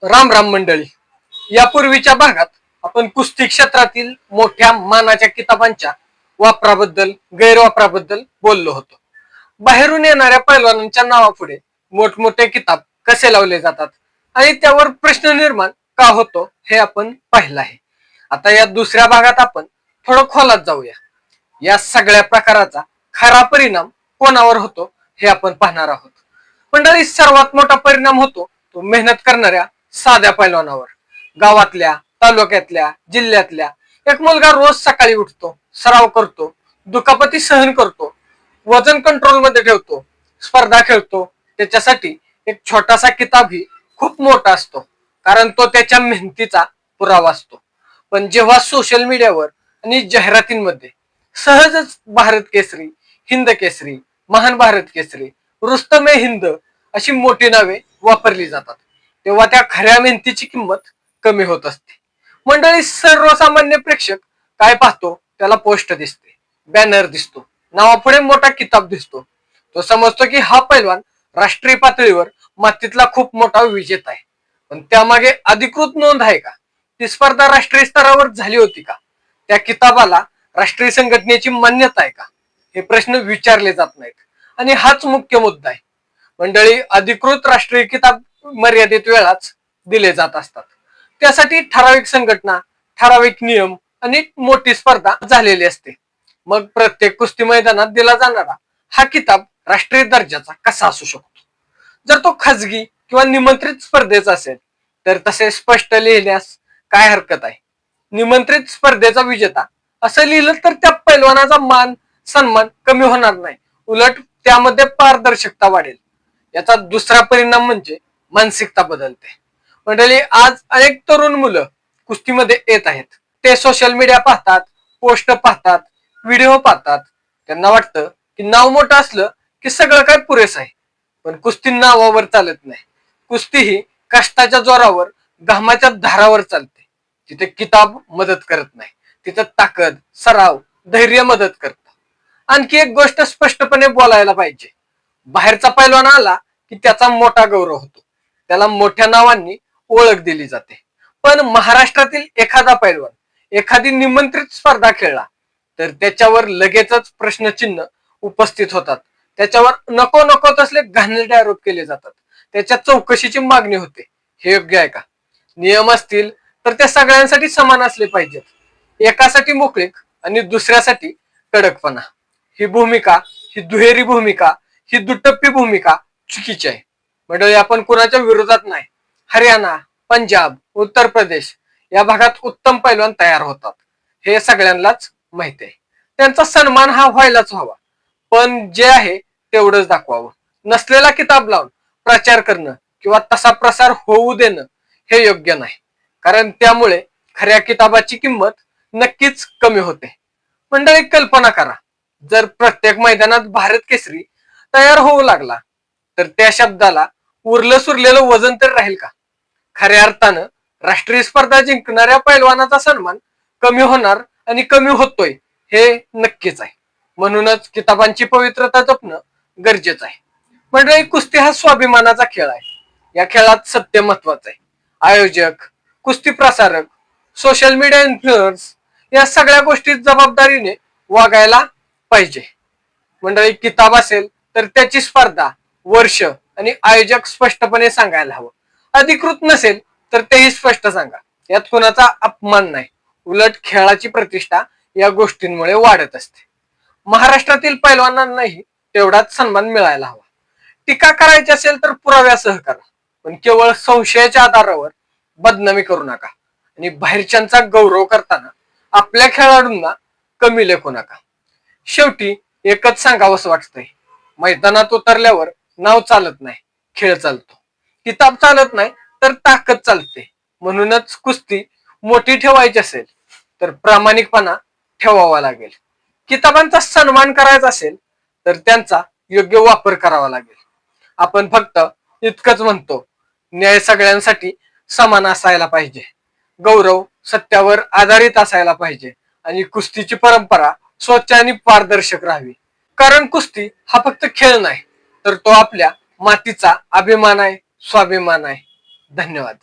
राम राम मंडळी. यापूर्वीच्या भागात आपण कुस्ती क्षेत्रातील मोठ्या मानाच्या किताबांच्या वापराबद्दल गैरवापराबद्दल बोललो होतो. बाहेरून येणाऱ्या पैलवानांच्या नावापुढे मोठमोठे किताब कसे लावले जातात आणि त्यावर प्रश्न निर्माण का होतो हे आपण पाहिलं आहे. आता या दुसऱ्या भागात आपण थोडं खोलात जाऊया. या सगळ्या प्रकाराचा खरा परिणाम कोणावर होतो हे आपण पाहणार आहोत. मंडळी, सर्वात मोठा परिणाम होतो तो मेहनत करणाऱ्या साध्या पैलवानावर. गावातल्या, तालुक्यातल्या, जिल्ह्यातल्या एक मुलगा रोज सकाळी उठतो, सराव करतो, दुखापती सहन करतो, वजन कंट्रोल मध्ये ठेवतो, स्पर्धा खेळतो. त्याच्यासाठी एक छोटासा किताबही खूप मोठा असतो, कारण तो त्याच्या मेहनतीचा पुरावा असतो. पण जेव्हा सोशल मीडियावर आणि जाहिरातींमध्ये सहजच भारत केसरी, हिंद केसरी, महान भारत केसरी, रुस्तमे हिंद अशी मोठी नावे वापरली जातात, तेव्हा त्या खऱ्या मेहनतीची किंमत कमी होत असते. मंडळी, सर्वसामान्य प्रेक्षक काय पाहतो? त्याला पोस्ट दिसते, बॅनर दिसतो, नावापुढे मोठा किताब दिसतो. तो समजतो की हा पैलवान राष्ट्रीय पातळीवर मातीतला खूप मोठा विजेता आहे. पण त्यामागे अधिकृत नोंद आहे का? ती स्पर्धा राष्ट्रीय स्तरावर झाली होती का? त्या किताबाला राष्ट्रीय संघटनेची मान्यता आहे का? हे प्रश्न विचारले जात नाहीत आणि हाच मुख्य मुद्दा आहे. मंडळी, अधिकृत राष्ट्रीय किताब मर्यादित वेळाच दिले जात असतात. त्यासाठी ठराविक संघटना, ठराविक नियम आणि मोठी स्पर्धा झालेली असते. मग प्रत्येक कुस्ती मैदानात दिला जाणारा हा किताब राष्ट्रीय दर्जाचा कसा असू शकतो? जर तो खाजगी किंवा निमंत्रित स्पर्धेचा असेल तर तसे स्पष्ट लिहिण्यास काय हरकत आहे? निमंत्रित स्पर्धेचा विजेता असं लिहिलं तर त्या पैलवानाचा मान सन्मान कमी होणार नाही, उलट त्यामध्ये पारदर्शकता वाढेल. याचा दुसरा परिणाम म्हणजे मानसिकता बदलते. मंडळी, आज अनेक तरुण मुलं कुस्तीमध्ये येत आहेत. ते सोशल मीडिया पाहतात, पोस्ट पाहतात, व्हिडिओ पाहतात. त्यांना वाटतं की नाव मोठं असलं की सगळं काय पुरेसं आहे. पण कुस्ती नावावर चालत नाही. कुस्ती ही कष्टाच्या जोरावर, घामाच्या धारावर चालते. तिथे किताब मदत करत नाही, तिथं ताकद, सराव, धैर्य मदत करतं. आणखी एक गोष्ट स्पष्टपणे बोलायला पाहिजे. बाहेरचा पैलवान आला की त्याचा मोठा गौरव होतो, त्याला मोठ्या नावांनी ओळख दिली जाते. पण महाराष्ट्रातील एखादा पैलवान एखादी निमंत्रित स्पर्धा खेळला तर त्याच्यावर लगेचच प्रश्नचिन्ह उपस्थित होतात. त्याच्यावर नको नको तसले घाणेरडे आरोप केले जातात. त्याच्या चौकशीची मागणी होते. हे योग्य आहे का? नियम असतील तर ते सगळ्यांसाठी समान असले पाहिजेत. एकासाठी मोकळीक आणि दुसऱ्यासाठी कडकपणा, ही भूमिका, ही दुहेरी भूमिका, ही दुटप्पी भूमिका चुकीची आहे. मंडळी, आपण कुणाच्या विरोधात नाही. हरियाणा, पंजाब, उत्तर प्रदेश या भागात उत्तम पैलवान तयार होतात, हे सगळ्यांनाच माहिती आहे. त्यांचा सन्मान हा व्हायलाच हवा. पण जे आहे तेवढंच दाखवावं. नसलेला किताब लावून प्रचार करणं किंवा तसा प्रसार होऊ देणं हे योग्य नाही, कारण त्यामुळे खऱ्या किताबाची किंमत नक्कीच कमी होते. मंडळी, कल्पना करा, जर प्रत्येक मैदानात भारत केसरी तयार होऊ लागला तर त्या शब्दाला उरलं सुरलेलं वजन तर राहील का? खऱ्या अर्थानं राष्ट्रीय स्पर्धा जिंकणाऱ्या पैलवानाचा सन्मान कमी होणार आणि कमी होतोय हे नक्कीच आहे. म्हणूनच किताबांची पवित्रता जपणं गरजेचं आहे. म्हणजे कुस्ती हा स्वाभिमानाचा खेळ आहे. या खेळात सत्य महत्वाचं आहे. आयोजक, कुस्ती प्रसारक, सोशल मीडिया इन्फ्लुएन्स या सगळ्या गोष्टी जबाबदारीने वागायला पाहिजे. मंडळी, किताब असेल तर त्याची स्पर्धा, वर्ष आणि आयोजक स्पष्टपणे सांगायला हवं. अधिकृत नसेल तर तेही स्पष्ट सांगा. यात कोणाचा अपमान नाही, उलट खेळाची प्रतिष्ठा या गोष्टींमुळे वाढत असते. महाराष्ट्रातील पैलवानांनाही तेवढाच सन्मान मिळायला हवा. टीका करायची असेल तर पुराव्यासह करा, पण केवळ संशयाच्या आधारावर बदनामी करू नका. आणि बाहेरच्यांचा गौरव करताना आपल्या खेळाडूंना कमी लेखू नका. शेवटी एकच सांगावंसं वाटतंय, मैदानात उतरल्यावर नाव चालत नाही, खेळ चालतो. किताब चालत नाही तर ताकद चालते. म्हणूनच कुस्ती मोठी ठेवायची असेल तर प्रामाणिकपणा ठेवावा लागेल. किताबांचा सन्मान करायचा असेल तर त्यांचा योग्य वापर करावा लागेल. आपण फक्त इतकंच म्हणतो, न्याय सगळ्यांसाठी समान असायला पाहिजे, गौरव सत्यावर आधारित असायला पाहिजे आणि कुस्तीची परंपरा स्वच्छ आणि पारदर्शक राहावी. कारण कुस्ती हा फक्त खेळ नाही, तर तो आपल्या मातीचा अभिमान आहे, स्वाभिमान आहे. धन्यवाद.